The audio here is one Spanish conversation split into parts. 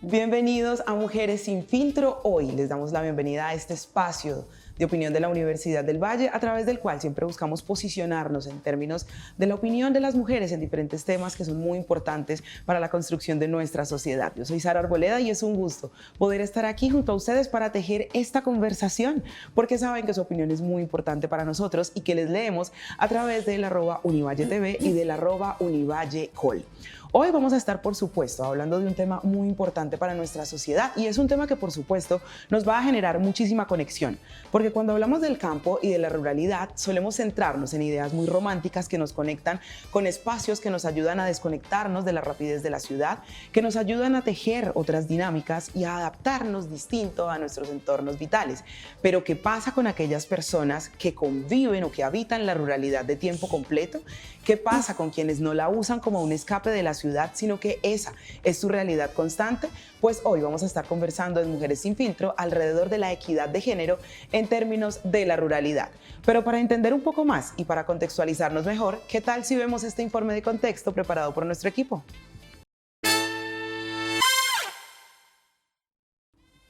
Bienvenidos a Mujeres sin Filtro. Hoy les damos la bienvenida a este espacio de opinión de la Universidad del Valle, a través del cual siempre buscamos posicionarnos en términos de la opinión de las mujeres en diferentes temas que son muy importantes para la construcción de nuestra sociedad. Yo soy Sara Arboleda y es un gusto poder estar aquí junto a ustedes para tejer esta conversación, porque saben que su opinión es muy importante para nosotros y que les leemos a través del @UnivalleTV y del @UnivalleCol. Hoy vamos a estar, por supuesto, hablando de un tema muy importante para nuestra sociedad y es un tema que, por supuesto, nos va a generar muchísima conexión, porque cuando hablamos del campo y de la ruralidad solemos centrarnos en ideas muy románticas que nos conectan con espacios que nos ayudan a desconectarnos de la rapidez de la ciudad, que nos ayudan a tejer otras dinámicas y a adaptarnos distinto a nuestros entornos vitales. Pero ¿qué pasa con aquellas personas que conviven o que habitan la ruralidad de tiempo completo? ¿Qué pasa con quienes no la usan como un escape de la ciudad, sino que esa es su realidad constante? Pues hoy vamos a estar conversando en Mujeres sin Filtro alrededor de la equidad de género en términos de la ruralidad. Pero para entender un poco más y para contextualizarnos mejor, ¿qué tal si vemos este informe de contexto preparado por nuestro equipo?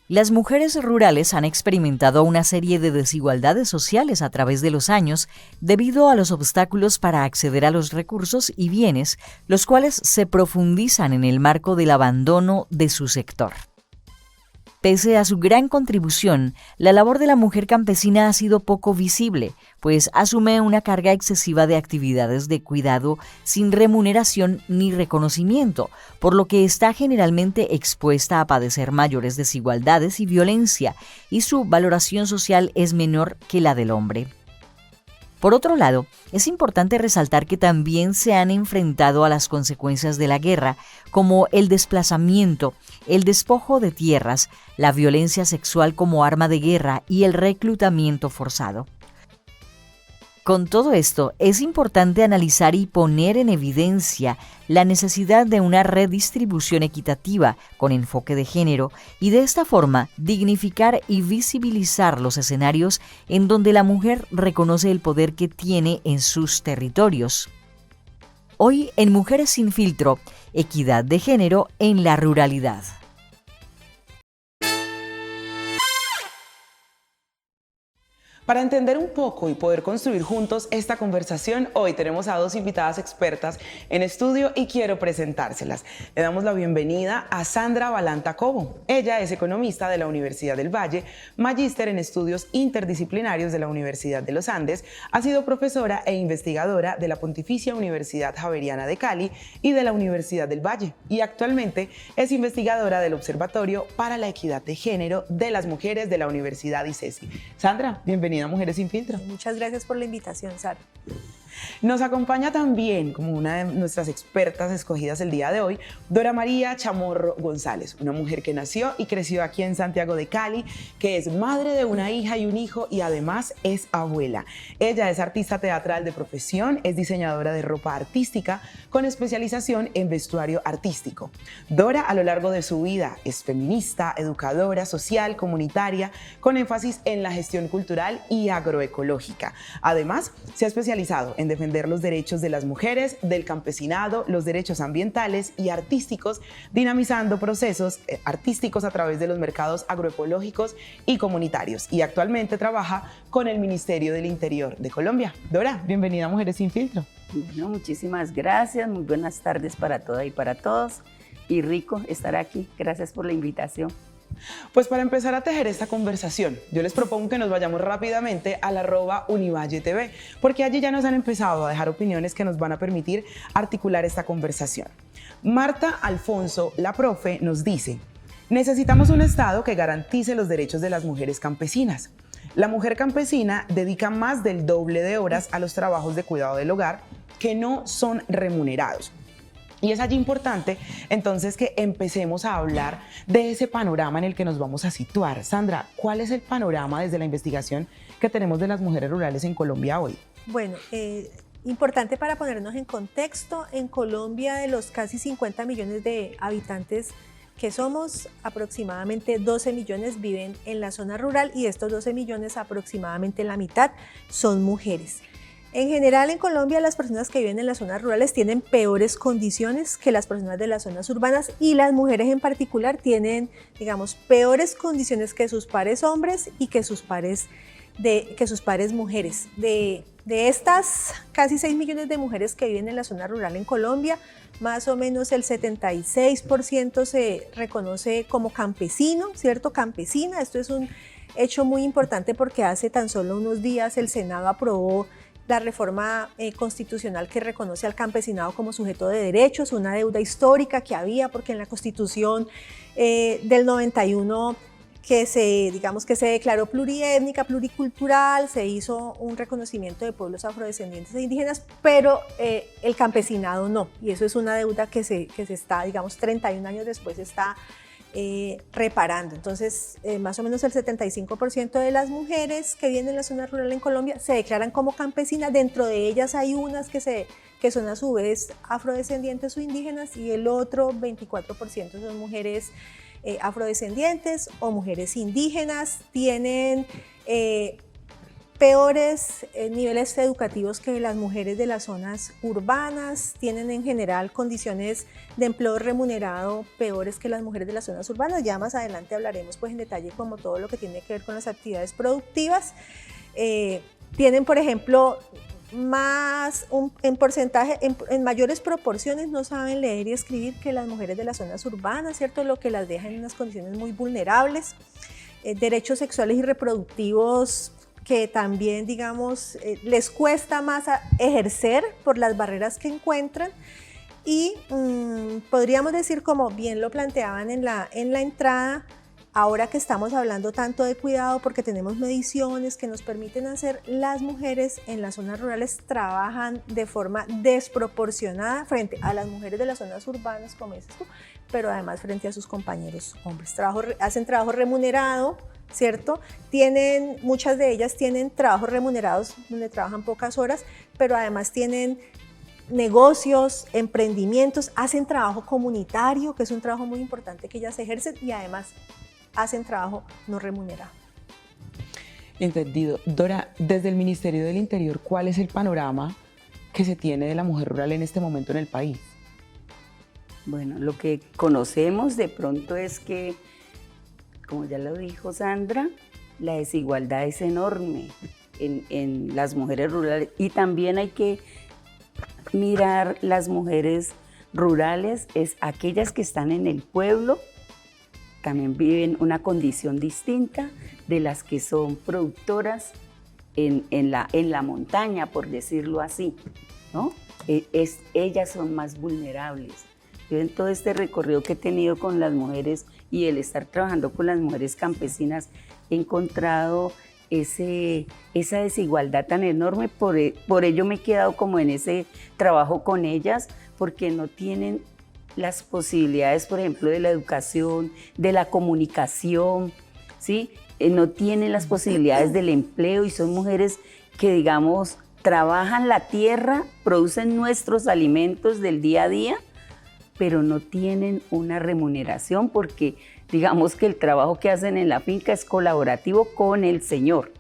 Las mujeres rurales han experimentado una serie de desigualdades sociales a través de los años debido a los obstáculos para acceder a los recursos y bienes, los cuales se profundizan en el marco del abandono de su sector. Pese a su gran contribución, la labor de la mujer campesina ha sido poco visible, pues asume una carga excesiva de actividades de cuidado sin remuneración ni reconocimiento, por lo que está generalmente expuesta a padecer mayores desigualdades y violencia, y su valoración social es menor que la del hombre. Por otro lado, es importante resaltar que también se han enfrentado a las consecuencias de la guerra, como el desplazamiento, el despojo de tierras, la violencia sexual como arma de guerra y el reclutamiento forzado. Con todo esto, es importante analizar y poner en evidencia la necesidad de una redistribución equitativa con enfoque de género y de esta forma dignificar y visibilizar los escenarios en donde la mujer reconoce el poder que tiene en sus territorios. Hoy en Mujeres sin Filtro, equidad de género en la ruralidad. Para entender un poco y poder construir juntos esta conversación, hoy tenemos a dos invitadas expertas en estudio y quiero presentárselas. Le damos la bienvenida a Sandra Balanta Cobo. Ella es economista de la Universidad del Valle, magíster en estudios interdisciplinarios de la Universidad de los Andes, ha sido profesora e investigadora de la Pontificia Universidad Javeriana de Cali y de la Universidad del Valle y actualmente es investigadora del Observatorio para la Equidad de Género de las Mujeres de la Universidad ICESI. Sandra, bienvenida a Mujeres sin Filtro. Muchas gracias por la invitación, Sara. Nos acompaña también, como una de nuestras expertas escogidas el día de hoy, Dora María Chamorro González, una mujer que nació y creció aquí en Santiago de Cali, que es madre de una hija y un hijo y además es abuela. Ella es artista teatral de profesión, es diseñadora de ropa artística con especialización en vestuario artístico. Dora, a lo largo de su vida, es feminista, educadora social, comunitaria, con énfasis en la gestión cultural y agroecológica. Además, se ha especializado en defender los derechos de las mujeres, del campesinado, los derechos ambientales y artísticos, dinamizando procesos artísticos a través de los mercados agroecológicos y comunitarios. Y actualmente trabaja con el Ministerio del Interior de Colombia. Dora, bienvenida a Mujeres sin Filtro. Bueno, muchísimas gracias, muy buenas tardes para todas y para todos. Y rico estar aquí, gracias por la invitación. Pues para empezar a tejer esta conversación, yo les propongo que nos vayamos rápidamente al @UnivalleTV, porque allí ya nos han empezado a dejar opiniones que nos van a permitir articular esta conversación. Marta Alfonso, la profe, nos dice: necesitamos un Estado que garantice los derechos de las mujeres campesinas. La mujer campesina dedica más del doble de horas a los trabajos de cuidado del hogar que no son remunerados. Y es allí importante, entonces, que empecemos a hablar de ese panorama en el que nos vamos a situar. Sandra, ¿cuál es el panorama desde la investigación que tenemos de las mujeres rurales en Colombia hoy? Bueno, importante para ponernos en contexto, en Colombia de los casi 50 millones de habitantes que somos, aproximadamente 12 millones viven en la zona rural y de estos 12 millones aproximadamente la mitad son mujeres. En general, en Colombia, las personas que viven en las zonas rurales tienen peores condiciones que las personas de las zonas urbanas, y las mujeres en particular tienen, digamos, peores condiciones que sus pares hombres y que sus pares mujeres. De estas casi 6 millones de mujeres que viven en la zona rural en Colombia, más o menos el 76% se reconoce como campesino, ¿cierto? Campesina. Esto es un hecho muy importante porque hace tan solo unos días el Senado aprobó la reforma constitucional que reconoce al campesinado como sujeto de derechos, una deuda histórica que había, porque en la Constitución del 91 que se declaró pluriétnica, pluricultural, se hizo un reconocimiento de pueblos afrodescendientes e indígenas, pero el campesinado no, y eso es una deuda que se está, digamos, 31 años después está reparando. Entonces, más o menos el 75% de las mujeres que viven en la zona rural en Colombia se declaran como campesinas. Dentro de ellas hay unas que son a su vez afrodescendientes o indígenas, y el otro 24% son mujeres afrodescendientes o mujeres indígenas. Tienen peores niveles educativos que las mujeres de las zonas urbanas, tienen en general condiciones de empleo remunerado peores que las mujeres de las zonas urbanas. Ya más adelante hablaremos pues en detalle como todo lo que tiene que ver con las actividades productivas. Tienen, por ejemplo, en porcentaje, en mayores proporciones no saben leer y escribir que las mujeres de las zonas urbanas, ¿cierto? Lo que las deja en unas condiciones muy vulnerables. Derechos sexuales y reproductivos que también, digamos, les cuesta más ejercer por las barreras que encuentran, y podríamos decir, como bien lo planteaban en la entrada, ahora que estamos hablando tanto de cuidado, porque tenemos mediciones que nos permiten hacer, las mujeres en las zonas rurales trabajan de forma desproporcionada frente a las mujeres de las zonas urbanas, como dices tú, pero además frente a sus compañeros hombres. Hacen trabajo remunerado, ¿cierto? Muchas de ellas tienen trabajos remunerados donde trabajan pocas horas, pero además tienen negocios, emprendimientos, hacen trabajo comunitario, que es un trabajo muy importante que ellas ejercen, y además hacen trabajo no remunerado. Entendido. Dora, desde el Ministerio del Interior, ¿cuál es el panorama que se tiene de la mujer rural en este momento en el país? Bueno, lo que conocemos de pronto es que, como ya lo dijo Sandra, la desigualdad es enorme en las mujeres rurales, y también hay que mirar las mujeres rurales, es aquellas que están en el pueblo, también viven una condición distinta de las que son productoras en la montaña, por decirlo así, ¿no? Ellas son más vulnerables. Yo, en todo este recorrido que he tenido con las mujeres y el estar trabajando con las mujeres campesinas, he encontrado esa desigualdad tan enorme. Por ello me he quedado como en ese trabajo con ellas, porque no tienen las posibilidades, por ejemplo, de la educación, de la comunicación, ¿sí? No tienen las posibilidades del empleo, y son mujeres que, digamos, trabajan la tierra, producen nuestros alimentos del día a día, pero no tienen una remuneración, porque digamos que el trabajo que hacen en la finca es colaborativo con el señor,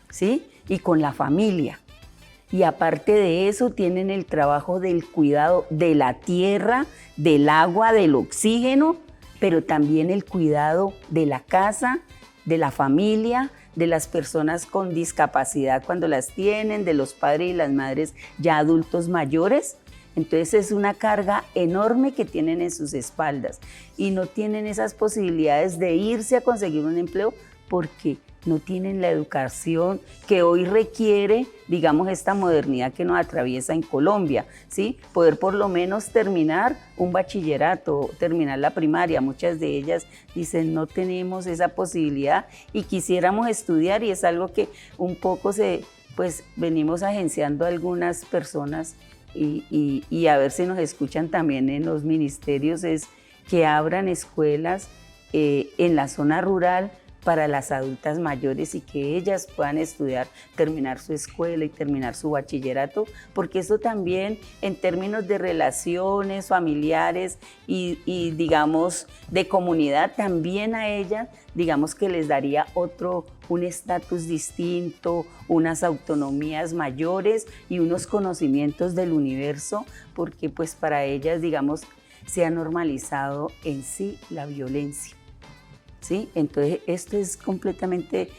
¿sí? Y con la familia. Y aparte de eso, tienen el trabajo del cuidado de la tierra, del agua, del oxígeno, pero también el cuidado de la casa, de la familia, de las personas con discapacidad cuando las tienen, de los padres y las madres ya adultos mayores. Entonces es una carga enorme que tienen en sus espaldas, y no tienen esas posibilidades de irse a conseguir un empleo porque no tienen la educación que hoy requiere, digamos, esta modernidad que nos atraviesa en Colombia, ¿sí? Poder por lo menos terminar un bachillerato, terminar la primaria. Muchas de ellas dicen, no tenemos esa posibilidad y quisiéramos estudiar, y es algo que un poco pues venimos agenciando a algunas personas, y a ver si nos escuchan también en los ministerios, es que abran escuelas en la zona rural para las adultas mayores, y que ellas puedan estudiar, terminar su escuela y terminar su bachillerato, porque eso también en términos de relaciones familiares y digamos de comunidad, también a ellas digamos que les daría otro un estatus distinto, unas autonomías mayores y unos conocimientos del universo, porque pues para ellas, digamos, se ha normalizado en sí la violencia, ¿sí? Entonces esto es completamente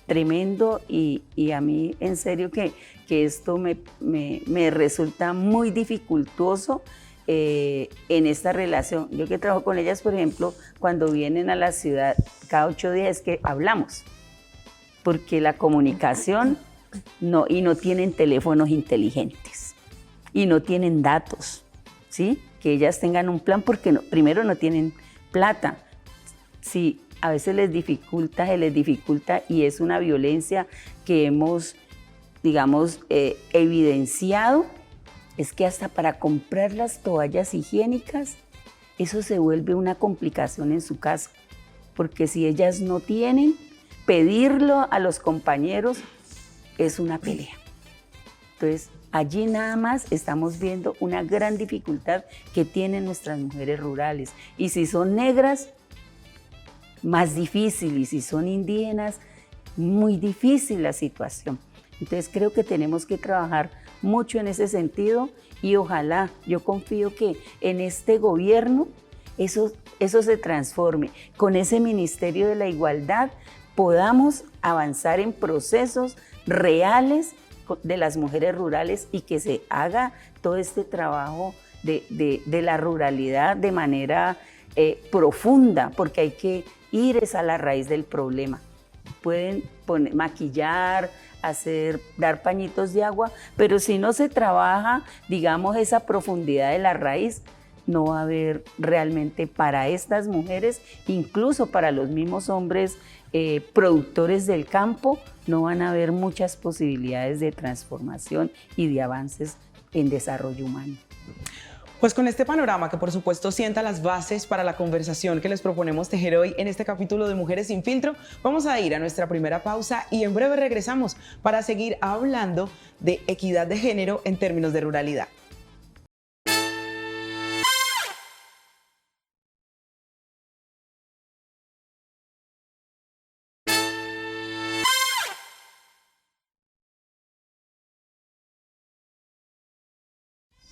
tremendo y a mí en serio que esto me resulta muy dificultoso en esta relación. Yo que trabajo con ellas, por ejemplo, cuando vienen a la ciudad, cada 8 días es que hablamos, porque la comunicación y no tienen teléfonos inteligentes y no tienen datos, ¿sí? Que ellas tengan un plan porque primero no tienen plata. Sí, a veces se les dificulta y es una violencia que hemos, digamos, evidenciado. Es que hasta para comprar las toallas higiénicas, eso se vuelve una complicación en su casa, porque si ellas no tienen, pedirlo a los compañeros es una pelea. Entonces, allí nada más estamos viendo una gran dificultad que tienen nuestras mujeres rurales. Y si son negras, más difícil, y si son indígenas, muy difícil la situación. Entonces creo que tenemos que trabajar mucho en ese sentido y ojalá, yo confío que en este gobierno eso se transforme. Con ese Ministerio de la Igualdad podamos avanzar en procesos reales de las mujeres rurales y que se haga todo este trabajo de la ruralidad de manera profunda, porque hay que ir a la raíz del problema. Pueden maquillar, dar pañitos de agua, pero si no se trabaja, digamos, esa profundidad de la raíz, no va a haber realmente para estas mujeres, incluso para los mismos hombres productores del campo, no van a haber muchas posibilidades de transformación y de avances en desarrollo humano. Pues con este panorama que por supuesto sienta las bases para la conversación que les proponemos tejer hoy en este capítulo de Mujeres sin Filtro, vamos a ir a nuestra primera pausa y en breve regresamos para seguir hablando de equidad de género en términos de ruralidad.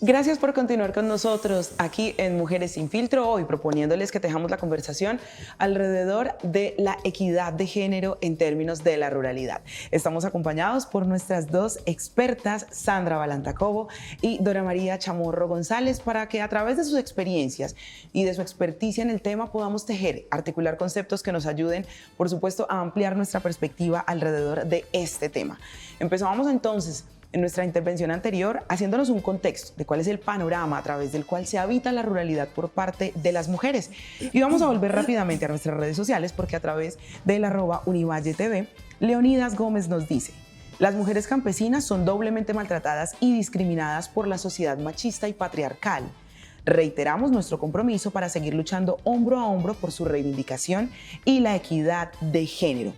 Gracias por continuar con nosotros aquí en Mujeres sin Filtro, hoy proponiéndoles que tejamos la conversación alrededor de la equidad de género en términos de la ruralidad. Estamos acompañados por nuestras dos expertas, Sandra Balantacobo y Dora María Chamorro González, para que a través de sus experiencias y de su experticia en el tema podamos tejer, articular conceptos que nos ayuden, por supuesto, a ampliar nuestra perspectiva alrededor de este tema. Empezábamos entonces en nuestra intervención anterior haciéndonos un contexto de cuál es el panorama a través del cual se habita la ruralidad por parte de las mujeres. Y vamos a volver rápidamente a nuestras redes sociales porque a través del @UnivalleTV, Leonidas Gómez nos dice: las mujeres campesinas son doblemente maltratadas y discriminadas por la sociedad machista y patriarcal. Reiteramos nuestro compromiso para seguir luchando hombro a hombro por su reivindicación y la equidad de género.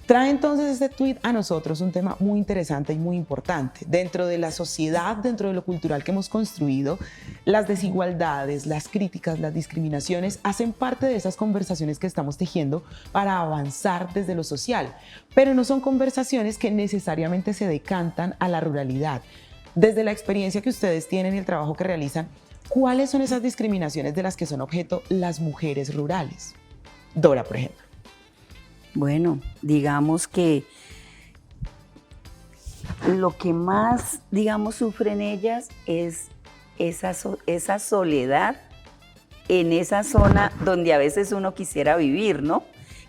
Trae entonces este tuit a nosotros un tema muy interesante y muy importante. Dentro de la sociedad, dentro de lo cultural que hemos construido, las desigualdades, las críticas, las discriminaciones hacen parte de esas conversaciones que estamos tejiendo para avanzar desde lo social. Pero no son conversaciones que necesariamente se decantan a la ruralidad. Desde la experiencia que ustedes tienen y el trabajo que realizan, ¿cuáles son esas discriminaciones de las que son objeto las mujeres rurales? Dora, por ejemplo. Bueno, digamos que lo que más, digamos, sufren ellas es esa soledad en esa zona donde a veces uno quisiera vivir, ¿no?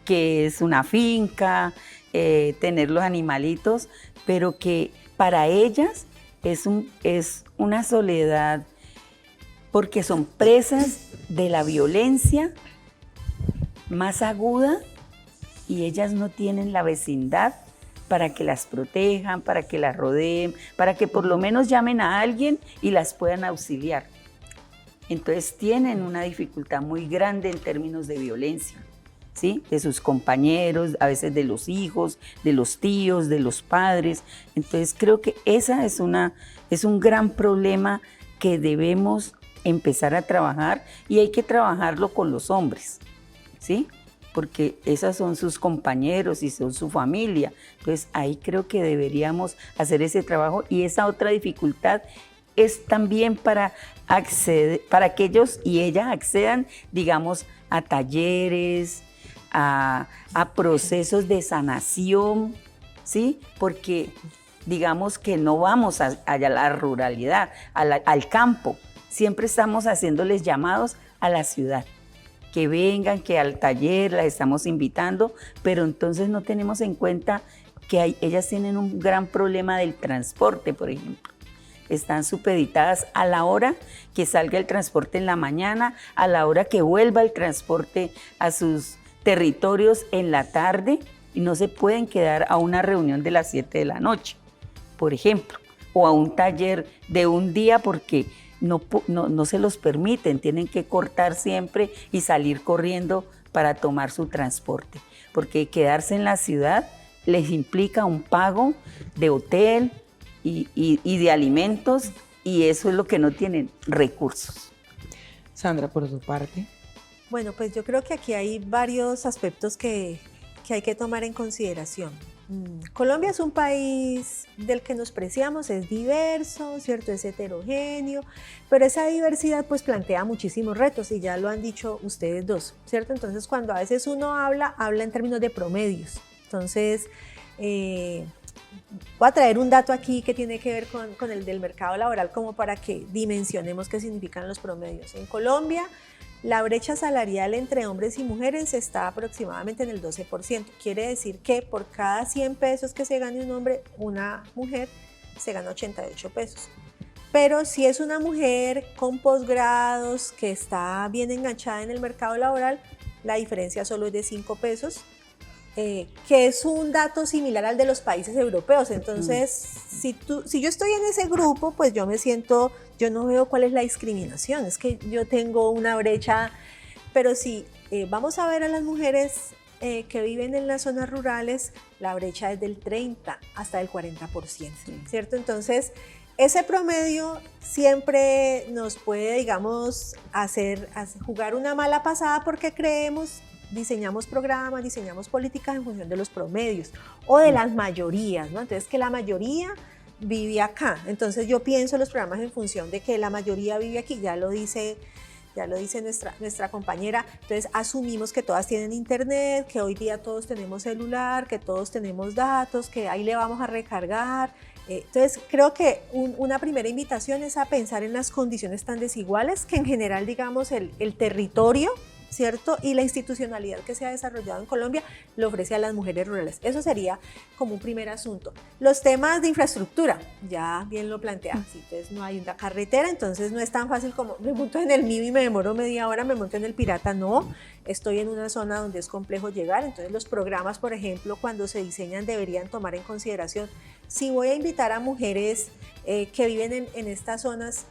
Que es una finca, tener los animalitos, pero que para ellas es una soledad porque son presas de la violencia más aguda y ellas no tienen la vecindad para que las protejan, para que las rodeen, para que por lo menos llamen a alguien y las puedan auxiliar. Entonces tienen una dificultad muy grande en términos de violencia, ¿sí? De sus compañeros, a veces de los hijos, de los tíos, de los padres. Entonces creo que esa es un gran problema que debemos empezar a trabajar y hay que trabajarlo con los hombres, ¿sí? porque esas son sus compañeros y son su familia. Entonces ahí creo que deberíamos hacer ese trabajo, y esa otra dificultad es también para acceder, para que ellos y ella accedan, digamos, a talleres, a procesos de sanación, ¿sí? Porque digamos que no vamos allá a la ruralidad, al campo, siempre estamos haciéndoles llamados a la ciudad, que vengan, que al taller las estamos invitando, pero entonces no tenemos en cuenta que ellas tienen un gran problema del transporte, por ejemplo. Están supeditadas a la hora que salga el transporte en la mañana, a la hora que vuelva el transporte a sus territorios en la tarde, y no se pueden quedar a una reunión de las 7 de la noche, por ejemplo, o a un taller de un día, porque no se los permiten, tienen que cortar siempre y salir corriendo para tomar su transporte, porque quedarse en la ciudad les implica un pago de hotel y de alimentos, y eso es lo que no tienen, recursos. Sandra, por su parte. Bueno, pues yo creo que aquí hay varios aspectos que hay que tomar en consideración. Colombia es un país del que nos preciamos, es diverso, ¿cierto? Es heterogéneo, pero esa diversidad pues plantea muchísimos retos, y ya lo han dicho ustedes dos, ¿cierto? Entonces cuando a veces uno habla en términos de promedios. Entonces, voy a traer un dato aquí que tiene que ver con el del mercado laboral, como para que dimensionemos qué significan los promedios. En Colombia, la brecha salarial entre hombres y mujeres está aproximadamente en el 12%. Quiere decir que por cada 100 pesos que se gane un hombre, una mujer se gana 88 pesos. Pero si es una mujer con posgrados que está bien enganchada en el mercado laboral, la diferencia solo es de 5 pesos, que es un dato similar al de los países europeos. Entonces, si yo estoy en ese grupo, pues yo no veo cuál es la discriminación, es que yo tengo una brecha. Pero si vamos a ver a las mujeres que viven en las zonas rurales, la brecha es del 30 hasta el 40%, ¿cierto? Entonces, ese promedio siempre nos puede, digamos, hacer jugar una mala pasada, porque diseñamos programas, diseñamos políticas en función de los promedios o de las mayorías, ¿no? Entonces, que la mayoría vive acá. Entonces, yo pienso los programas en función de que la mayoría vive aquí, ya lo dice nuestra compañera. Entonces, asumimos que todas tienen internet, que hoy día todos tenemos celular, que todos tenemos datos, que ahí le vamos a recargar. Entonces, creo que una primera invitación es a pensar en las condiciones tan desiguales que en general, digamos, el territorio, ¿cierto? Y la institucionalidad que se ha desarrollado en Colombia le ofrece a las mujeres rurales. Eso sería como un primer asunto. Los temas de infraestructura, ya bien lo planteaba. Si entonces no hay una carretera, entonces no es tan fácil como me monto en el mío y me demoro media hora, me monto en el pirata. No, estoy en una zona donde es complejo llegar. Entonces los programas, por ejemplo, cuando se diseñan, deberían tomar en consideración: si voy a invitar a mujeres que viven en estas zonas,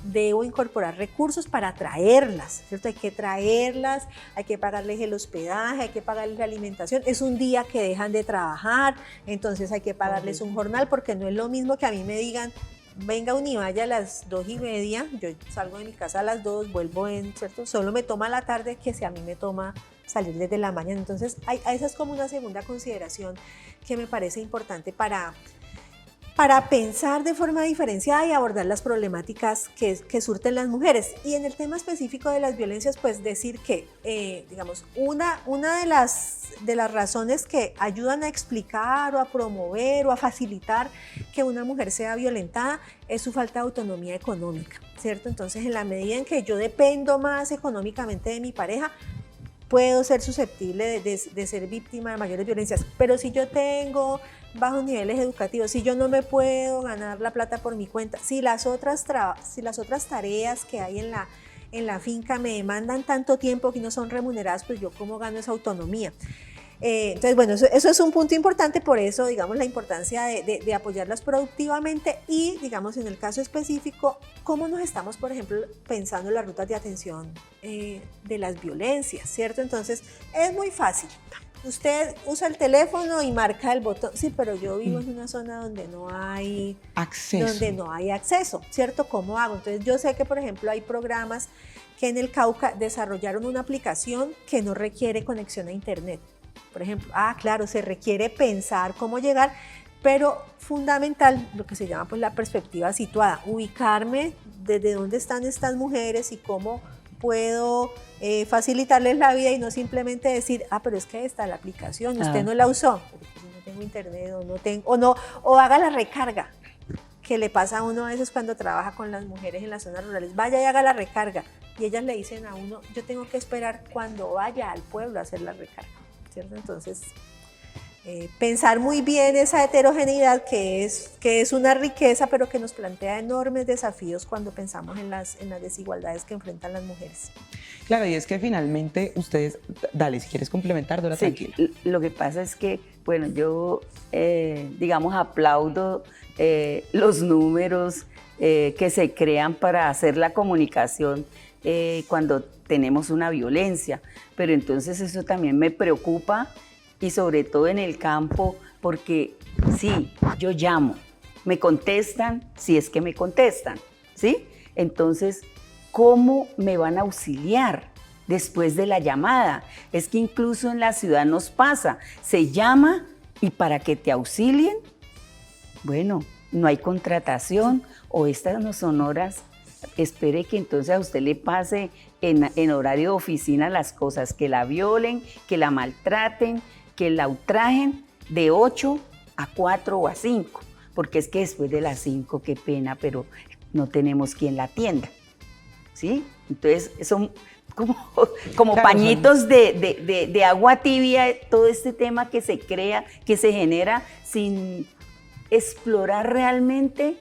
debo incorporar recursos para traerlas, ¿cierto? Hay que traerlas, hay que pagarles el hospedaje, hay que pagarles la alimentación. Es un día que dejan de trabajar, entonces hay que pagarles un jornal, porque no es lo mismo que a mí me digan: venga Univaya a las 2:30, yo salgo de mi casa a las 2, vuelvo ¿cierto? Solo me toma la tarde, que si a mí me toma salir desde la mañana. Entonces, esa es como una segunda consideración que me parece importante para pensar de forma diferenciada y abordar las problemáticas que surten las mujeres. Y en el tema específico de las violencias, pues decir que, digamos, una de las razones que ayudan a explicar o a promover o a facilitar que una mujer sea violentada es su falta de autonomía económica, ¿cierto? Entonces, en la medida en que yo dependo más económicamente de mi pareja, puedo ser susceptible de ser víctima de mayores violencias. Pero si yo tengo bajos niveles educativos, si yo no me puedo ganar la plata por mi cuenta, si las otras tareas que hay en la finca me demandan tanto tiempo que no son remuneradas, pues yo cómo gano esa autonomía. Entonces, bueno, eso es un punto importante. Por eso, digamos, la importancia de apoyarlas productivamente y, digamos, en el caso específico, cómo nos estamos, por ejemplo, pensando en las rutas de atención de las violencias, ¿cierto? Entonces, es muy fácil. Usted usa el teléfono y marca el botón. Sí, pero yo vivo en una zona donde no hay acceso, ¿cierto? ¿Cómo hago? Entonces, yo sé que, por ejemplo, hay programas que en el Cauca desarrollaron una aplicación que no requiere conexión a internet. Por ejemplo, claro, se requiere pensar cómo llegar, pero fundamental lo que se llama pues la perspectiva situada, ubicarme desde dónde están estas mujeres y cómo puedo facilitarles la vida y no simplemente decir, pero es que ahí está la aplicación, usted no la usó, pero no tengo internet o haga la recarga, que le pasa a uno a veces cuando trabaja con las mujeres en las zonas rurales, vaya y haga la recarga, y ellas le dicen a uno, yo tengo que esperar cuando vaya al pueblo a hacer la recarga, ¿cierto? Entonces, pensar muy bien esa heterogeneidad que es una riqueza, pero que nos plantea enormes desafíos cuando pensamos en las desigualdades que enfrentan las mujeres. Claro, y es que finalmente ustedes, dale, si quieres complementar, Dora, sí, tranquila. Lo que pasa es que, bueno, yo, digamos, aplaudo los números que se crean para hacer la comunicación cuando tenemos una violencia, pero entonces eso también me preocupa y sobre todo en el campo, porque sí, yo llamo, me contestan si es que me contestan, ¿sí? Entonces, ¿cómo me van a auxiliar después de la llamada? Es que incluso en la ciudad nos pasa, se llama y para que te auxilien, bueno, no hay contratación o estas no son horas. Espere que entonces a usted le pase en horario de oficina las cosas, que la violen, que la maltraten, que la ultrajen de 8 a 4 o a 5, porque es que después de las 5, qué pena, pero no tenemos quien la atienda, ¿sí? Entonces son como claro, pañitos de agua tibia, todo este tema que se crea, que se genera sin explorar realmente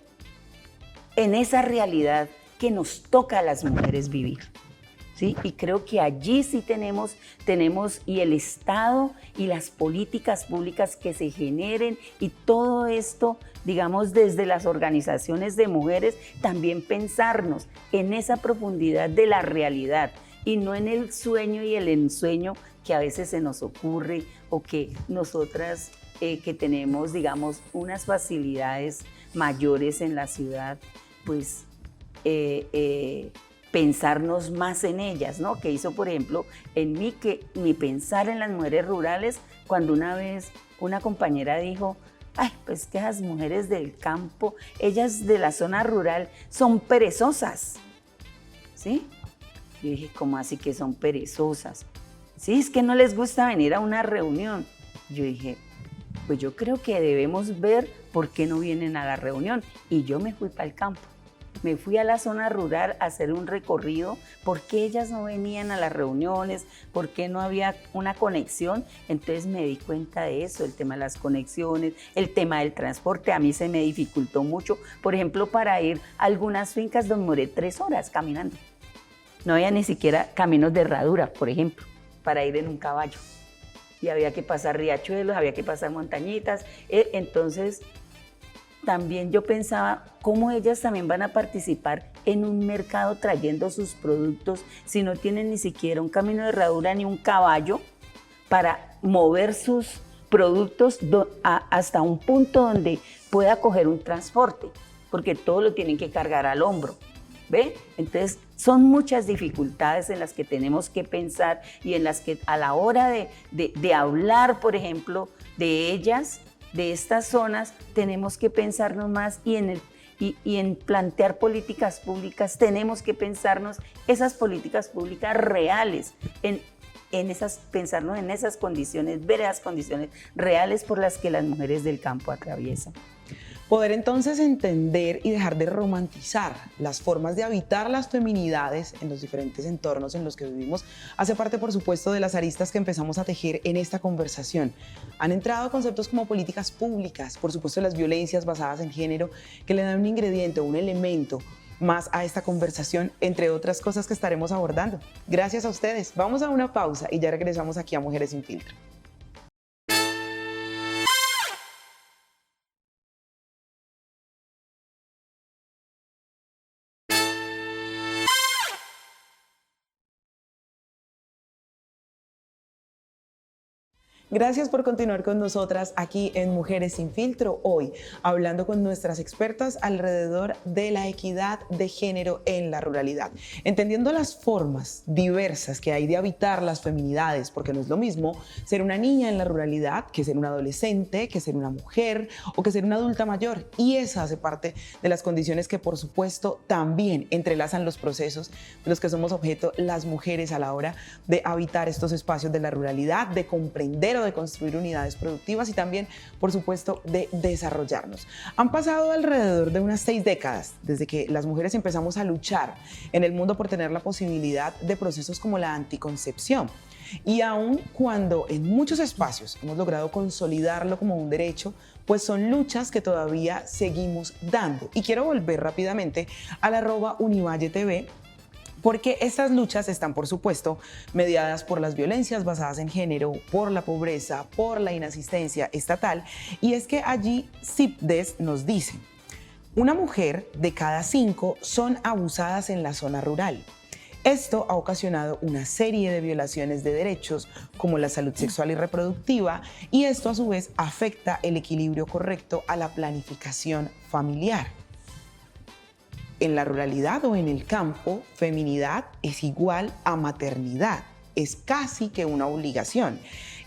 en esa realidad que nos toca a las mujeres vivir, ¿sí? Y creo que allí sí tenemos y el Estado y las políticas públicas que se generen y todo esto, digamos, desde las organizaciones de mujeres, también pensarnos en esa profundidad de la realidad y no en el sueño y el ensueño que a veces se nos ocurre o que nosotras que tenemos, digamos, unas facilidades mayores en la ciudad, pues pensarnos más en ellas, ¿no? Que hizo, por ejemplo, en mí que mi pensar en las mujeres rurales, cuando una vez una compañera dijo, pues que esas mujeres del campo, ellas de la zona rural son perezosas, ¿sí? Yo dije, ¿cómo así que son perezosas? Sí, es que no les gusta venir a una reunión. Yo dije, pues yo creo que debemos ver por qué no vienen a la reunión. Y yo me fui para el campo. Me fui a la zona rural a hacer un recorrido, por qué ellas no venían a las reuniones, por qué no había una conexión. Entonces me di cuenta de eso, el tema de las conexiones, el tema del transporte, a mí se me dificultó mucho. Por ejemplo, para ir a algunas fincas demoré 3 horas caminando. No había ni siquiera caminos de herradura, por ejemplo, para ir en un caballo. Y había que pasar riachuelos, había que pasar montañitas. Entonces, también yo pensaba cómo ellas también van a participar en un mercado trayendo sus productos si no tienen ni siquiera un camino de herradura ni un caballo para mover sus productos hasta un punto donde pueda coger un transporte, porque todo lo tienen que cargar al hombro, ¿ve? Entonces son muchas dificultades en las que tenemos que pensar y en las que a la hora de hablar, por ejemplo, de ellas, de estas zonas, tenemos que pensarnos más y en plantear políticas públicas tenemos que pensarnos esas políticas públicas reales, pensarnos en esas condiciones, ver esas condiciones reales por las que las mujeres del campo atraviesan. Poder entonces entender y dejar de romantizar las formas de habitar las feminidades en los diferentes entornos en los que vivimos hace parte, por supuesto, de las aristas que empezamos a tejer en esta conversación. Han entrado conceptos como políticas públicas, por supuesto las violencias basadas en género, que le dan un ingrediente, un elemento más a esta conversación, entre otras cosas que estaremos abordando. Gracias a ustedes. Vamos a una pausa y ya regresamos aquí a Mujeres sin Filtro. Gracias por continuar con nosotras aquí en Mujeres sin Filtro, hoy hablando con nuestras expertas alrededor de la equidad de género en la ruralidad, entendiendo las formas diversas que hay de habitar las feminidades, porque no es lo mismo ser una niña en la ruralidad que ser una adolescente, que ser una mujer o que ser una adulta mayor, y esa hace parte de las condiciones que por supuesto también entrelazan los procesos de los que somos objeto las mujeres a la hora de habitar estos espacios de la ruralidad, de comprender o de construir unidades productivas y también, por supuesto, de desarrollarnos. Han pasado alrededor de unas 6 décadas desde que las mujeres empezamos a luchar en el mundo por tener la posibilidad de procesos como la anticoncepción. Y aun cuando en muchos espacios hemos logrado consolidarlo como un derecho, pues son luchas que todavía seguimos dando. Y quiero volver rápidamente al @UnivalleTV, porque estas luchas están, por supuesto, mediadas por las violencias basadas en género, por la pobreza, por la inasistencia estatal. Y es que allí CIPDES nos dice: una mujer de cada 5 son abusadas en la zona rural. Esto ha ocasionado una serie de violaciones de derechos como la salud sexual y reproductiva, y esto a su vez afecta el equilibrio correcto a la planificación familiar. En la ruralidad o en el campo, feminidad es igual a maternidad, es casi que una obligación.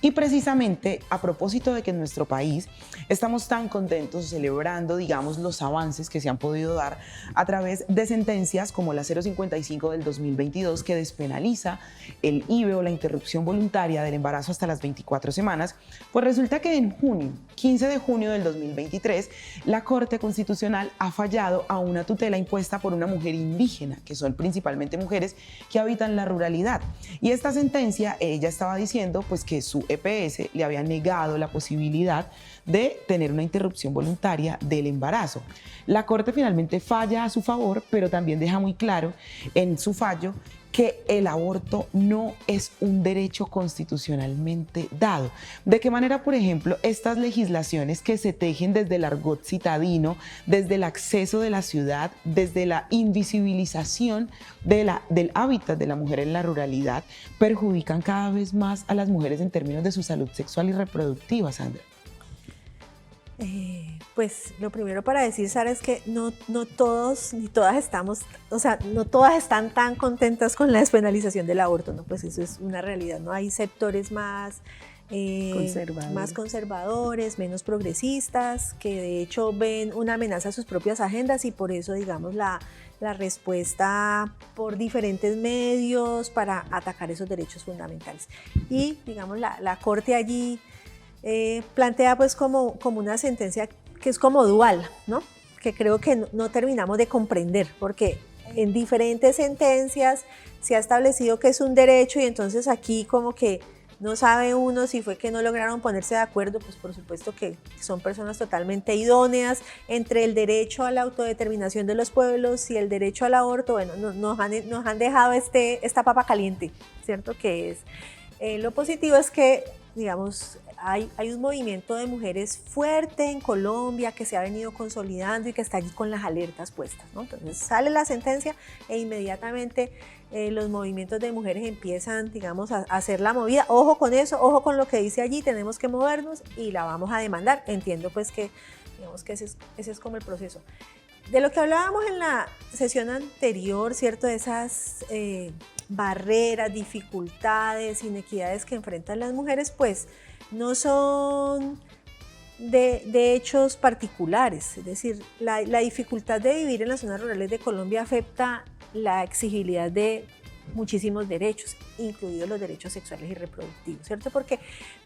Y precisamente a propósito de que en nuestro país estamos tan contentos celebrando, digamos, los avances que se han podido dar a través de sentencias como la 055 del 2022, que despenaliza el IVE o la interrupción voluntaria del embarazo hasta las 24 semanas, pues resulta que en junio, 15 de junio del 2023, la Corte Constitucional ha fallado a una tutela impuesta por una mujer indígena, que son principalmente mujeres que habitan la ruralidad. Y esta sentencia, ella estaba diciendo pues que su EPS le había negado la posibilidad de tener una interrupción voluntaria del embarazo. La Corte finalmente falla a su favor, pero también deja muy claro en su fallo que el aborto no es un derecho constitucionalmente dado. ¿De qué manera, por ejemplo, estas legislaciones que se tejen desde el argot citadino, desde el acceso de la ciudad, desde la invisibilización del hábitat de la mujer en la ruralidad, perjudican cada vez más a las mujeres en términos de su salud sexual y reproductiva, Sandra? Pues lo primero para decir, Sara, es que no todos ni todas estamos, o sea, no todas están tan contentas con la despenalización del aborto, ¿no? Pues eso es una realidad, ¿no? Hay sectores más conservadores, menos progresistas, que de hecho ven una amenaza a sus propias agendas, y por eso, digamos, la respuesta por diferentes medios para atacar esos derechos fundamentales. Y, digamos, la Corte allí plantea pues como una sentencia que es como dual, ¿no? Que creo que no terminamos de comprender, porque en diferentes sentencias se ha establecido que es un derecho, y entonces aquí como que no sabe uno si fue que no lograron ponerse de acuerdo. Pues por supuesto que son personas totalmente idóneas entre el derecho a la autodeterminación de los pueblos y el derecho al aborto. Bueno, nos han dejado esta papa caliente, ¿cierto? Que es lo positivo es que, digamos, hay un movimiento de mujeres fuerte en Colombia que se ha venido consolidando y que está allí con las alertas puestas, ¿no? Entonces sale la sentencia e inmediatamente los movimientos de mujeres empiezan, digamos, a hacer la movida. Ojo con eso, ojo con lo que dice allí, tenemos que movernos y la vamos a demandar. Entiendo pues que, digamos, que ese es como el proceso. De lo que hablábamos en la sesión anterior, ¿cierto? De esas barreras, dificultades, inequidades que enfrentan las mujeres, pues no son de hechos particulares. Es decir, la dificultad de vivir en las zonas rurales de Colombia afecta la exigibilidad de muchísimos derechos, incluidos los derechos sexuales y reproductivos, ¿cierto? Porque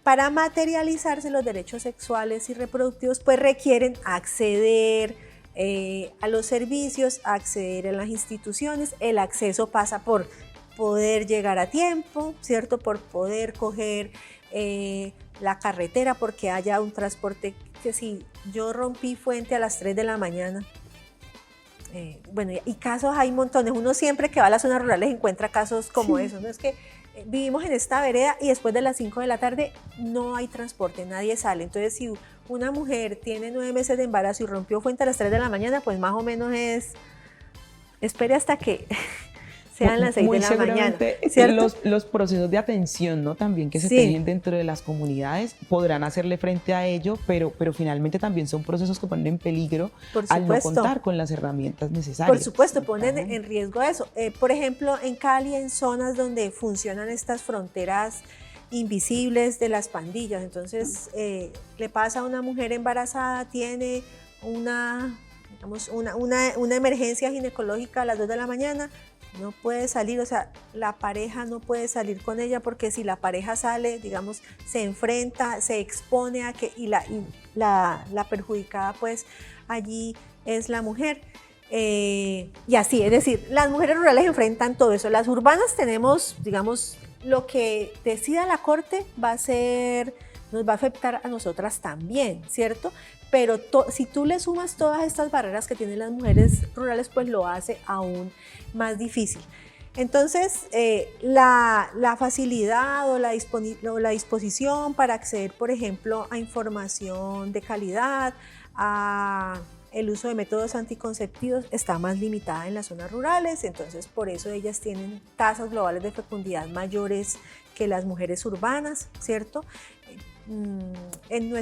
para materializarse los derechos sexuales y reproductivos, pues requieren acceder a los servicios, acceder a las instituciones. El acceso pasa por poder llegar a tiempo, ¿cierto? Por poder coger la carretera, porque haya un transporte. Que si yo rompí fuente a las 3 de la mañana, bueno, y casos hay montones. Uno siempre que va a las zonas rurales encuentra casos como esos, ¿no? Es que vivimos en esta vereda y después de las 5 de la tarde no hay transporte, nadie sale. Entonces, si una mujer tiene 9 meses de embarazo y rompió fuente a las 3 de la mañana, pues más o menos espere hasta que sean las 6 Muy de la mañana, seguramente ¿cierto? los procesos de atención, ¿no? También que se Sí. tejen dentro de las comunidades podrán hacerle frente a ello, pero finalmente también son procesos que ponen en peligro Por al no supuesto. contar con las herramientas necesarias. Por supuesto, ponen en riesgo eso. Por ejemplo, en Cali, en zonas donde funcionan estas fronteras invisibles de las pandillas, entonces le pasa a una mujer embarazada, tiene digamos, una emergencia ginecológica a las 2 de la mañana, no puede salir, o sea, la pareja no puede salir con ella porque si la pareja sale, digamos, se enfrenta, se expone a que, y la perjudicada pues allí es la mujer. Y así, es decir, las mujeres rurales enfrentan todo eso. Las urbanas tenemos, digamos, lo que decida la Corte nos va a afectar a nosotras también, ¿cierto? Pero si tú le sumas todas estas barreras que tienen las mujeres rurales, pues lo hace aún más difícil. Entonces, la facilidad o la disposición para acceder, por ejemplo, a información de calidad, a el uso de métodos anticonceptivos está más limitada en las zonas rurales, entonces por eso ellas tienen tasas globales de fecundidad mayores que las mujeres urbanas, ¿cierto? En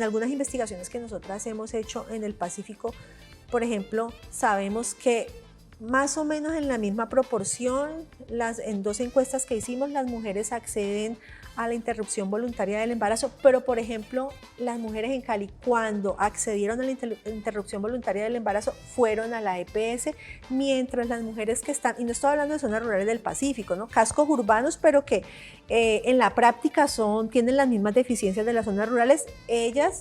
algunas investigaciones que nosotras hemos hecho en el Pacífico, por ejemplo, sabemos que más o menos en la misma proporción, en 2 encuestas que hicimos, las mujeres acceden a la interrupción voluntaria del embarazo, pero por ejemplo, las mujeres en Cali cuando accedieron a la interrupción voluntaria del embarazo fueron a la EPS, mientras las mujeres que están, y no estoy hablando de zonas rurales del Pacífico, ¿no? Cascos urbanos, pero que en la práctica tienen las mismas deficiencias de las zonas rurales, ellas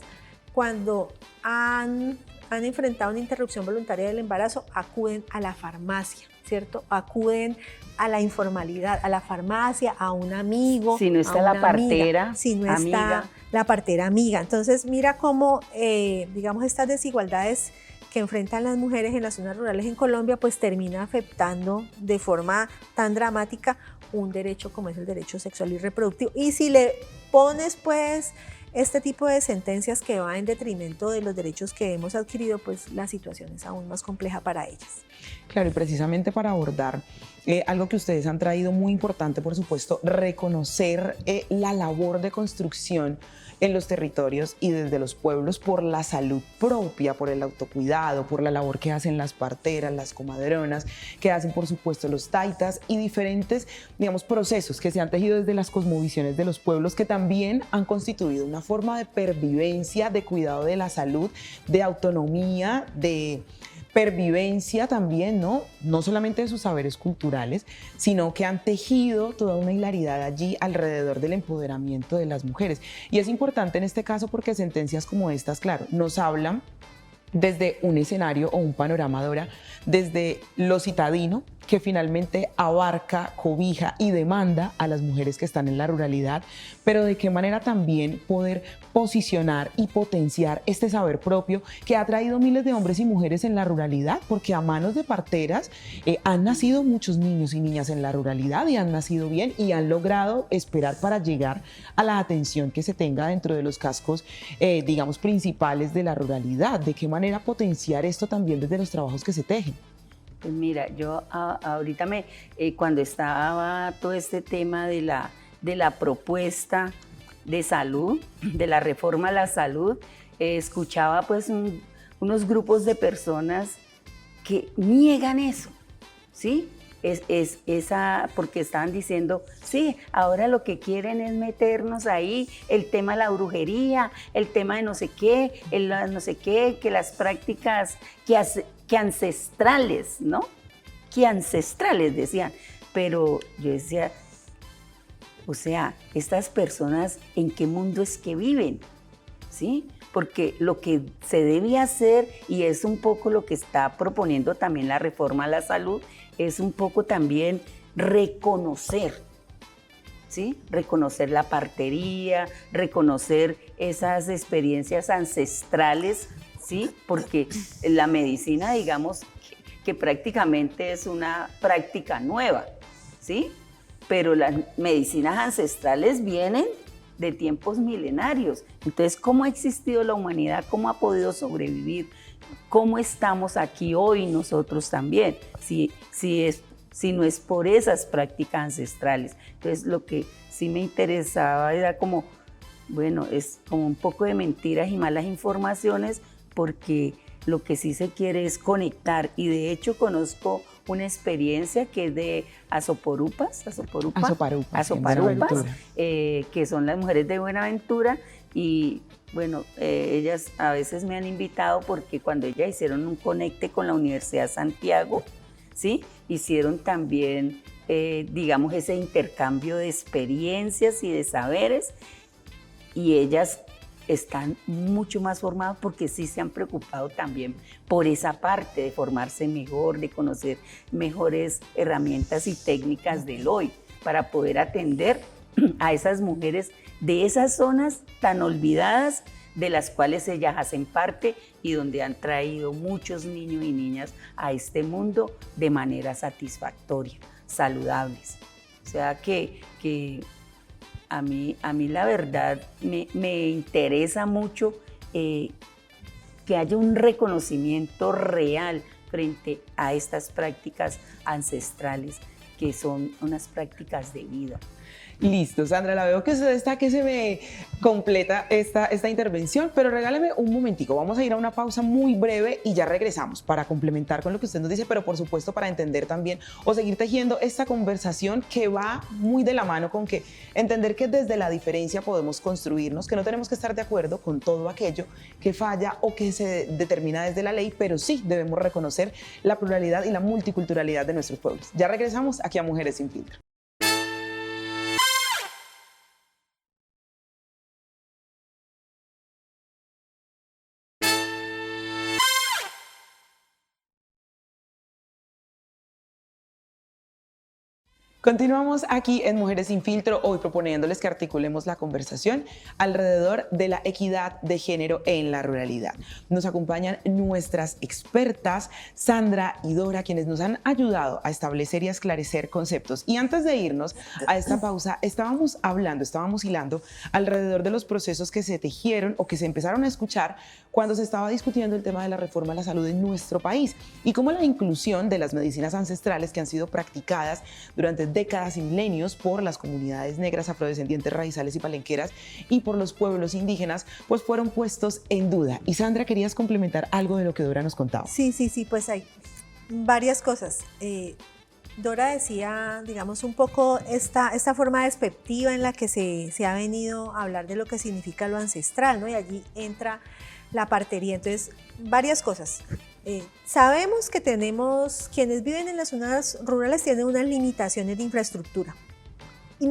cuando han enfrentado una interrupción voluntaria del embarazo, acuden a la farmacia, ¿cierto? Acuden a la informalidad, a la farmacia, a un amigo. Si no está la partera, amiga, si no amiga. está la partera amiga. Entonces, mira cómo, digamos, estas desigualdades que enfrentan las mujeres en las zonas rurales en Colombia, pues termina afectando de forma tan dramática un derecho como es el derecho sexual y reproductivo. Y si le pones, pues, este tipo de sentencias que va en detrimento de los derechos que hemos adquirido, pues la situación es aún más compleja para ellas. Claro, y precisamente para abordar algo que ustedes han traído muy importante, por supuesto, reconocer la labor de construcción en los territorios y desde los pueblos por la salud propia, por el autocuidado, por la labor que hacen las parteras, las comadronas, que hacen por supuesto los taitas y diferentes, digamos, procesos que se han tejido desde las cosmovisiones de los pueblos que también han constituido una forma de pervivencia, de cuidado de la salud, de autonomía, de pervivencia también, ¿no? No solamente de sus saberes culturales, sino que han tejido toda una hilaridad allí alrededor del empoderamiento de las mujeres. Y es importante en este caso porque sentencias como estas, claro, nos hablan desde un escenario o un panorama, Dora, desde lo citadino, que finalmente abarca, cobija y demanda a las mujeres que están en la ruralidad, pero de qué manera también poder posicionar y potenciar este saber propio que ha traído miles de hombres y mujeres en la ruralidad, porque a manos de parteras han nacido muchos niños y niñas en la ruralidad y han nacido bien y han logrado esperar para llegar a la atención que se tenga dentro de los cascos, digamos, principales de la ruralidad. ¿De qué manera potenciar esto también desde los trabajos que se tejen? Pues mira, yo ahorita cuando estaba todo este tema de la propuesta de salud, de la reforma a la salud, escuchaba pues unos grupos de personas que niegan eso, ¿sí? Porque estaban diciendo, sí, ahora lo que quieren es meternos ahí, el tema de la brujería, el tema de no sé qué, que las prácticas que ancestrales, ¿no? Que ancestrales decían, pero yo decía, o sea, estas personas, ¿en qué mundo es que viven? ¿Sí? Porque lo que se debe hacer, y es un poco lo que está proponiendo también la reforma a la salud, es un poco también reconocer, ¿sí? Reconocer la partería, reconocer esas experiencias ancestrales, ¿sí? Porque la medicina, digamos, que prácticamente es una práctica nueva, ¿sí? Pero las medicinas ancestrales vienen de tiempos milenarios. Entonces, ¿cómo ha existido la humanidad? ¿Cómo ha podido sobrevivir? ¿Cómo estamos aquí hoy nosotros también? Si sino es por esas prácticas ancestrales. Entonces lo que sí me interesaba era como, bueno, es como un poco de mentiras y malas informaciones, porque lo que sí se quiere es conectar, y de hecho conozco una experiencia que es de Asoparupas, que son las mujeres de Buenaventura, y bueno, ellas a veces me han invitado porque cuando ellas hicieron un conecte con la Universidad de Santiago, ¿sí? Hicieron también, digamos, ese intercambio de experiencias y de saberes, y ellas están mucho más formadas porque sí se han preocupado también por esa parte de formarse mejor, de conocer mejores herramientas y técnicas del hoy para poder atender a esas mujeres de esas zonas tan olvidadas, de las cuales ellas hacen parte y donde han traído muchos niños y niñas a este mundo de manera satisfactoria, saludables. O sea que a mí la verdad me interesa mucho que haya un reconocimiento real frente a estas prácticas ancestrales, que son unas prácticas de vida. Listo, Sandra, la veo que se me completa esta intervención, pero regálame un momentico, vamos a ir a una pausa muy breve y ya regresamos para complementar con lo que usted nos dice, pero por supuesto para entender también o seguir tejiendo esta conversación que va muy de la mano con que entender que desde la diferencia podemos construirnos, que no tenemos que estar de acuerdo con todo aquello que falla o que se determina desde la ley, pero sí debemos reconocer la pluralidad y la multiculturalidad de nuestros pueblos. Ya regresamos aquí a Mujeres sin Filtro. Continuamos aquí en Mujeres sin Filtro, hoy proponiéndoles que articulemos la conversación alrededor de la equidad de género en la ruralidad. Nos acompañan nuestras expertas, Sandra y Dora, quienes nos han ayudado a establecer y a esclarecer conceptos. Y antes de irnos a esta pausa, estábamos hilando alrededor de los procesos que se tejieron o que se empezaron a escuchar cuando se estaba discutiendo el tema de la reforma a la salud en nuestro país y cómo la inclusión de las medicinas ancestrales que han sido practicadas durante décadas y milenios por las comunidades negras, afrodescendientes, raizales y palenqueras y por los pueblos indígenas, pues fueron puestos en duda. Y Sandra, ¿querías complementar algo de lo que Dora nos contaba? Sí, pues hay varias cosas. Dora decía, digamos, un poco esta forma despectiva en la que se ha venido a hablar de lo que significa lo ancestral, ¿no? Y allí entra la partería. Entonces, varias cosas. Sabemos que quienes viven en las zonas rurales tienen unas limitaciones de infraestructura y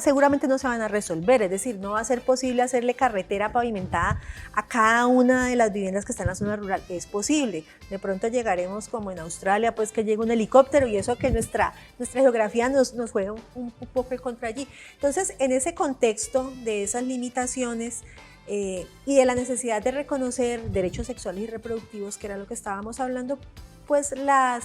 seguramente no se van a resolver, es decir, no va a ser posible hacerle carretera pavimentada a cada una de las viviendas que están en la zona rural. Es posible, de pronto llegaremos como en Australia, pues que llegue un helicóptero y eso que nuestra geografía nos juega un poco en contra allí. Entonces, en ese contexto de esas limitaciones, y de la necesidad de reconocer derechos sexuales y reproductivos, que era lo que estábamos hablando, pues la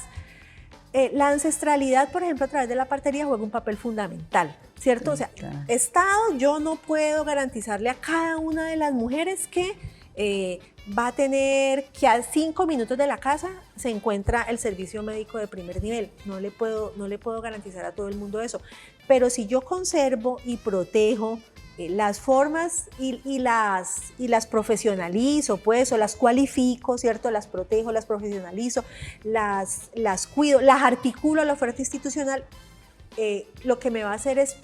ancestralidad, por ejemplo, a través de la partería juega un papel fundamental, ¿cierto? O sea, Estado, yo no puedo garantizarle a cada una de las mujeres que va a tener que a 5 minutos de la casa se encuentra el servicio médico de primer nivel. No le puedo garantizar a todo el mundo eso. Pero si yo conservo y protejo las formas y las profesionalizo, pues, o las cualifico, ¿cierto? Las protejo, las profesionalizo, las cuido, las articulo a la oferta institucional, lo que me va a hacer es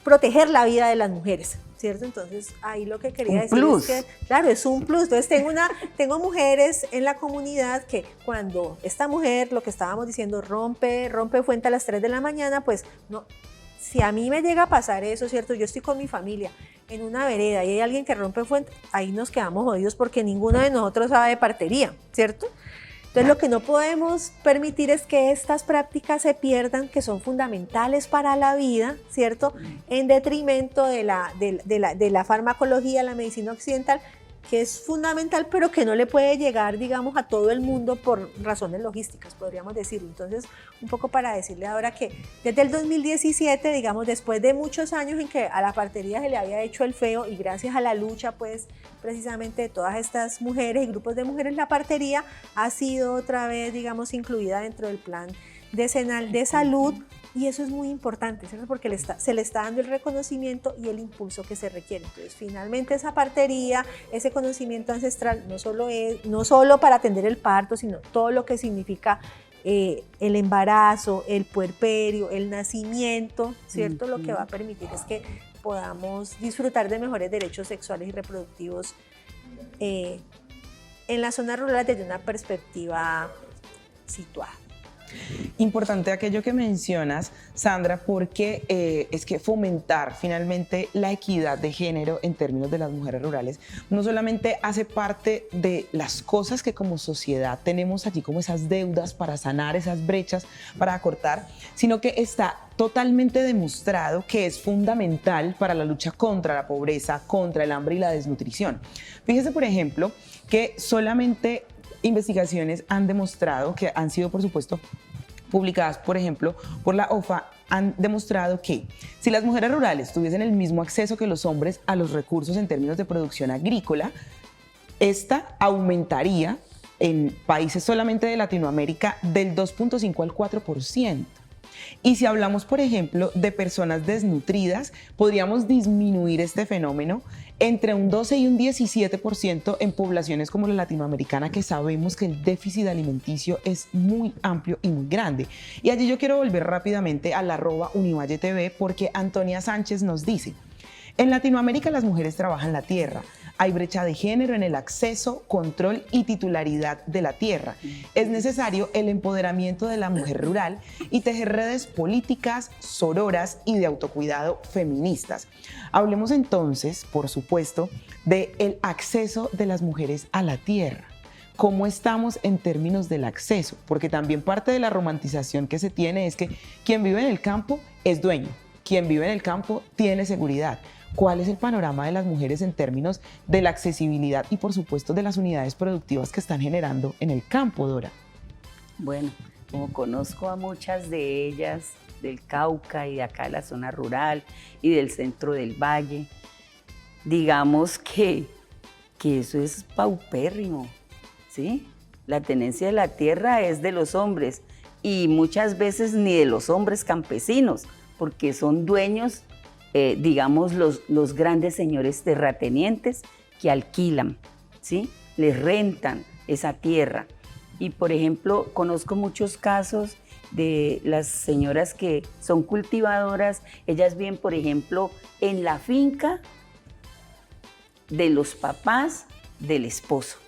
proteger la vida de las mujeres, ¿cierto? Entonces, ahí lo que quería decir es que, claro, es un plus. Entonces, tengo mujeres en la comunidad que cuando esta mujer, lo que estábamos diciendo, rompe fuente a las 3 de la mañana, pues no. Si a mí me llega a pasar eso, ¿cierto? Yo estoy con mi familia en una vereda y hay alguien que rompe fuente, ahí nos quedamos jodidos porque ninguno de nosotros sabe de partería, ¿cierto? Entonces, lo que no podemos permitir es que estas prácticas se pierdan, que son fundamentales para la vida, ¿cierto? En detrimento de la farmacología, la medicina occidental, que es fundamental, pero que no le puede llegar, digamos, a todo el mundo por razones logísticas, podríamos decirlo. Entonces, un poco para decirle ahora que desde el 2017, digamos, después de muchos años en que a la partería se le había hecho el feo y gracias a la lucha, pues, precisamente de todas estas mujeres y grupos de mujeres, la partería ha sido otra vez, digamos, incluida dentro del plan de salud, y eso es muy importante, ¿cierto? Porque se le está dando el reconocimiento y el impulso que se requiere. Entonces, finalmente esa partería, ese conocimiento ancestral, no solo para atender el parto, sino todo lo que significa el embarazo, el puerperio, el nacimiento, ¿cierto? Lo que va a permitir es que podamos disfrutar de mejores derechos sexuales y reproductivos en las zonas rurales desde una perspectiva situada. Importante aquello que mencionas, Sandra, porque es que fomentar finalmente la equidad de género en términos de las mujeres rurales no solamente hace parte de las cosas que como sociedad tenemos allí como esas deudas para sanar, esas brechas para acortar, sino que está totalmente demostrado que es fundamental para la lucha contra la pobreza, contra el hambre y la desnutrición. Fíjese, por ejemplo, que solamente investigaciones han demostrado, que han sido, por supuesto, publicadas, por ejemplo, por la OFA, han demostrado que si las mujeres rurales tuviesen el mismo acceso que los hombres a los recursos en términos de producción agrícola, esta aumentaría en países solamente de Latinoamérica del 2.5 al 4%. Y si hablamos, por ejemplo, de personas desnutridas, podríamos disminuir este fenómeno entre un 12 y un 17% en poblaciones como la latinoamericana, que sabemos que el déficit alimenticio es muy amplio y muy grande. Y allí yo quiero volver rápidamente al @UnivalleTV, porque Antonia Sánchez nos dice: en Latinoamérica las mujeres trabajan la tierra. Hay brecha de género en el acceso, control y titularidad de la tierra. Es necesario el empoderamiento de la mujer rural y tejer redes políticas, sororas y de autocuidado feministas. Hablemos entonces, por supuesto, del acceso de las mujeres a la tierra. ¿Cómo estamos en términos del acceso? Porque también parte de la romantización que se tiene es que quien vive en el campo es dueño, quien vive en el campo tiene seguridad. ¿Cuál es el panorama de las mujeres en términos de la accesibilidad y, por supuesto, de las unidades productivas que están generando en el campo, Dora? Bueno, como conozco a muchas de ellas del Cauca y de acá de la zona rural y del centro del valle, digamos que eso es paupérrimo, ¿sí? La tenencia de la tierra es de los hombres y muchas veces ni de los hombres campesinos, porque son dueños, digamos, los grandes señores terratenientes que alquilan, ¿sí? Les rentan esa tierra. Y, por ejemplo, conozco muchos casos de las señoras que son cultivadoras. Ellas viven, por ejemplo, en la finca de los papás del esposo.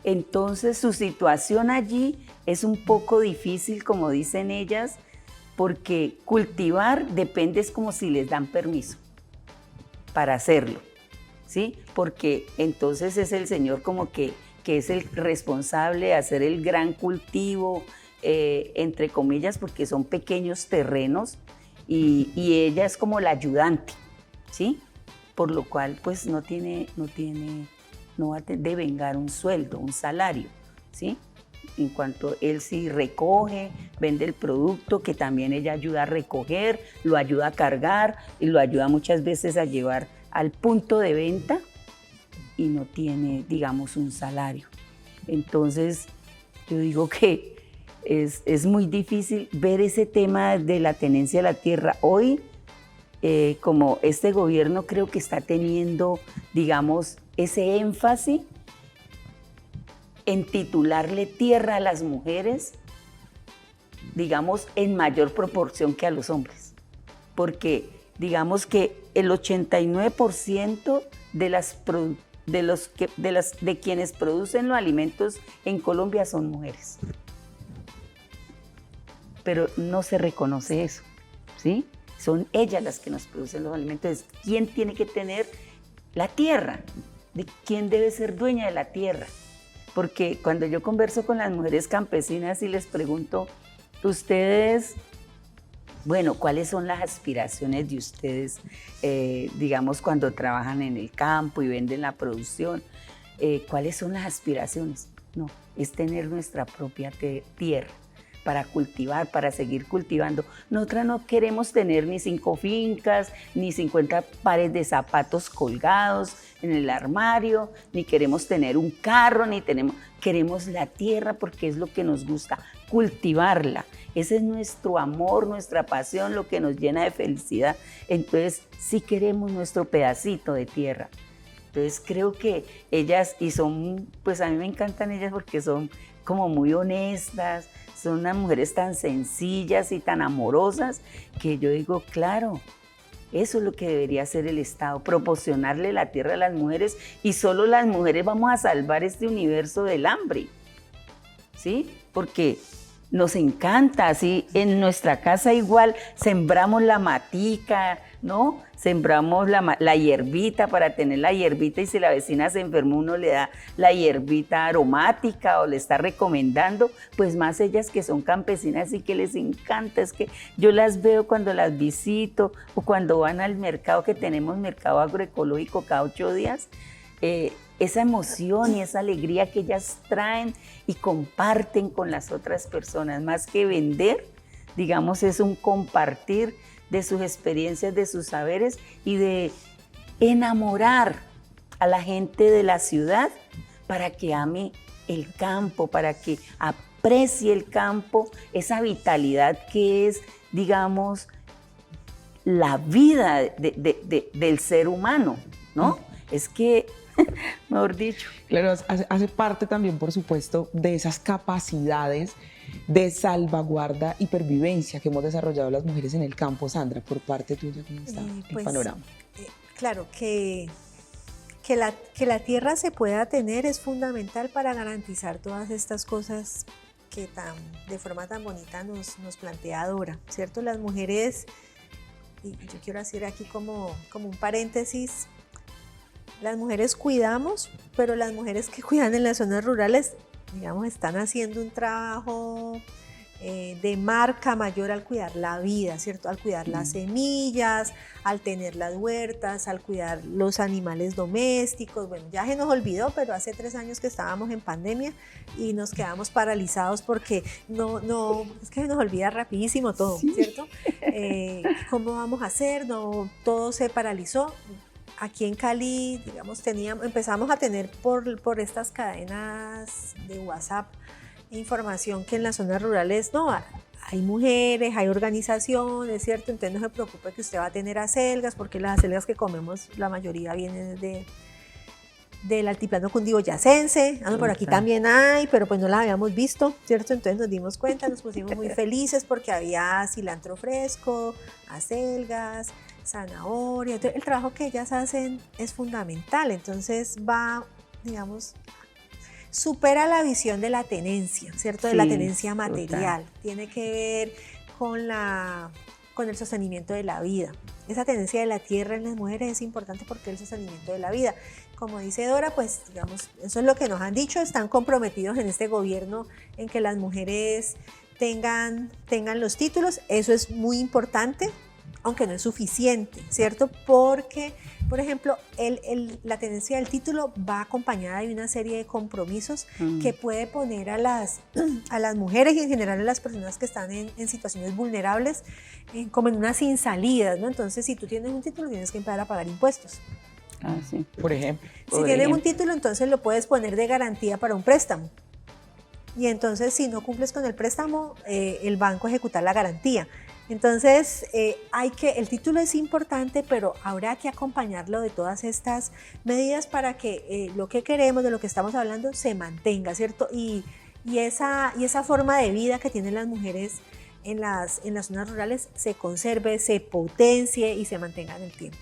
Entonces, su situación allí es un poco difícil, como dicen ellas, porque cultivar depende, es como si les dan permiso para hacerlo, ¿sí? Porque entonces es el señor como que es el responsable de hacer el gran cultivo, entre comillas, porque son pequeños terrenos y ella es como la ayudante, ¿sí? Por lo cual pues no va a devengar un sueldo, un salario, ¿sí? En cuanto él sí recoge, vende el producto, que también ella ayuda a recoger, lo ayuda a cargar y lo ayuda muchas veces a llevar al punto de venta y no tiene, digamos, un salario. Entonces, yo digo que es muy difícil ver ese tema de la tenencia de la tierra. Hoy, como este gobierno creo que está teniendo, digamos, ese énfasis en titularle tierra a las mujeres, digamos, en mayor proporción que a los hombres. Porque digamos que el 89% de quienes producen los alimentos en Colombia son mujeres. Pero no se reconoce eso, ¿sí? Son ellas las que nos producen los alimentos. ¿Quién tiene que tener la tierra? ¿De quién debe ser dueña de la tierra? Porque cuando yo converso con las mujeres campesinas y les pregunto, ustedes, bueno, ¿cuáles son las aspiraciones de ustedes, digamos, cuando trabajan en el campo y venden la producción? ¿Cuáles son las aspiraciones? No, es tener nuestra propia tierra para cultivar, para seguir cultivando. Nosotras no queremos tener ni 5 fincas, ni 50 pares de zapatos colgados en el armario, ni queremos tener un carro, queremos la tierra porque es lo que nos gusta, cultivarla. ese es nuestro amor, nuestra pasión, lo que nos llena de felicidad. Entonces sí queremos nuestro pedacito de tierra. Entonces creo que ellas, y son, pues a mí me encantan ellas porque son como muy honestas, son unas mujeres tan sencillas y tan amorosas que yo digo, claro, eso es lo que debería hacer el Estado, proporcionarle la tierra a las mujeres, y solo las mujeres vamos a salvar este universo del hambre, ¿sí? Porque nos encanta, así en nuestra casa igual sembramos la matica, ¿no? Sembramos la hierbita para tener la hierbita, y si la vecina se enfermó uno le da la hierbita aromática o le está recomendando, pues más ellas que son campesinas y que les encanta, es que yo las veo cuando las visito o cuando van al mercado, que tenemos mercado agroecológico cada 8 días, esa emoción y esa alegría que ellas traen y comparten con las otras personas, más que vender, digamos, es un compartir de sus experiencias, de sus saberes, y de enamorar a la gente de la ciudad para que ame el campo, para que aprecie el campo, esa vitalidad que es, digamos, la vida del ser humano, ¿no? Es que, mejor dicho. Claro, hace parte también, por supuesto, de esas capacidades de salvaguarda y pervivencia que hemos desarrollado las mujeres en el campo. Sandra, por parte tuya, ¿cómo está el panorama? Claro, que la tierra se pueda tener es fundamental para garantizar todas estas cosas que de forma tan bonita nos plantea Dora, ¿cierto? Las mujeres, y yo quiero hacer aquí como un paréntesis, las mujeres cuidamos, pero las mujeres que cuidan en las zonas rurales, digamos, están haciendo un trabajo de marca mayor al cuidar la vida, ¿cierto? Al cuidar las semillas, al tener las huertas, al cuidar los animales domésticos. Bueno, ya se nos olvidó, pero hace 3 años que estábamos en pandemia y nos quedamos paralizados porque es que se nos olvida rapidísimo todo, sí. ¿Cierto? ¿Cómo vamos a hacer? No, todo se paralizó. Aquí en Cali, digamos, empezamos a tener por estas cadenas de WhatsApp información que en las zonas rurales no hay mujeres, hay organizaciones, ¿cierto? Entonces no se preocupe que usted va a tener acelgas, porque las acelgas que comemos, la mayoría vienen del altiplano cundiboyacense. Por aquí también hay, pero pues no las habíamos visto, ¿cierto? Entonces nos dimos cuenta, nos pusimos muy felices porque había cilantro fresco, acelgas, zanahoria. Entonces, el trabajo que ellas hacen es fundamental. Entonces supera la visión de la tenencia, ¿cierto? De la tenencia material. Total. Tiene que ver con el sostenimiento de la vida. Esa tenencia de la tierra en las mujeres es importante porque es el sostenimiento de la vida. Como dice Dora, pues digamos, eso es lo que nos han dicho, están comprometidos en este gobierno en que las mujeres tengan los títulos. Eso es muy importante, aunque no es suficiente, ¿cierto? Porque, por ejemplo, la tenencia del título va acompañada de una serie de compromisos que puede poner a las mujeres y en general a las personas que están en situaciones vulnerables como en unas sin salidas, ¿no? Entonces, si tú tienes un título, tienes que empezar a pagar impuestos. Sí. Por ejemplo. Si tienes un título, entonces lo puedes poner de garantía para un préstamo. Y entonces, si no cumples con el préstamo, el banco ejecuta la garantía. Entonces, el título es importante, pero habrá que acompañarlo de todas estas medidas para que lo que queremos, de lo que estamos hablando, se mantenga, ¿cierto? Y esa forma de vida que tienen las mujeres en las zonas rurales se conserve, se potencie y se mantenga en el tiempo.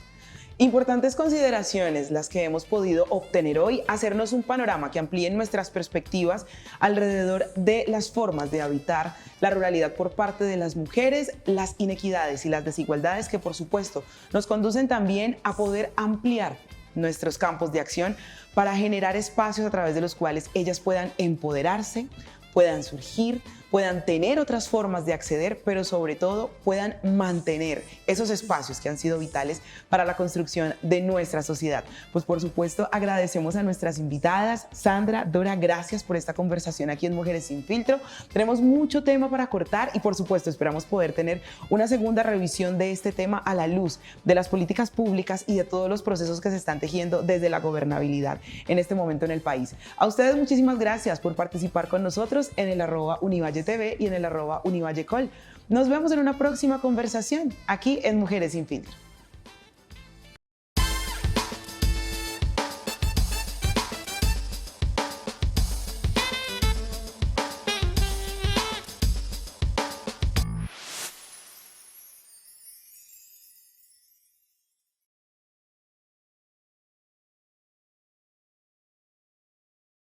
Importantes consideraciones las que hemos podido obtener hoy, hacernos un panorama que amplíe nuestras perspectivas alrededor de las formas de habitar la ruralidad por parte de las mujeres, las inequidades y las desigualdades que por supuesto nos conducen también a poder ampliar nuestros campos de acción para generar espacios a través de los cuales ellas puedan empoderarse, puedan surgir, puedan tener otras formas de acceder, pero sobre todo puedan mantener esos espacios que han sido vitales para la construcción de nuestra sociedad. Pues por supuesto agradecemos a nuestras invitadas, Sandra, Dora, gracias por esta conversación aquí en Mujeres Sin Filtro. Tenemos mucho tema para cortar y por supuesto esperamos poder tener una segunda revisión de este tema a la luz de las políticas públicas y de todos los procesos que se están tejiendo desde la gobernabilidad en este momento en el país. A ustedes muchísimas gracias por participar con nosotros en el @Univalle Univalle TV y en el @UnivalleCol. Nos vemos en una próxima conversación aquí en Mujeres sin Filtro.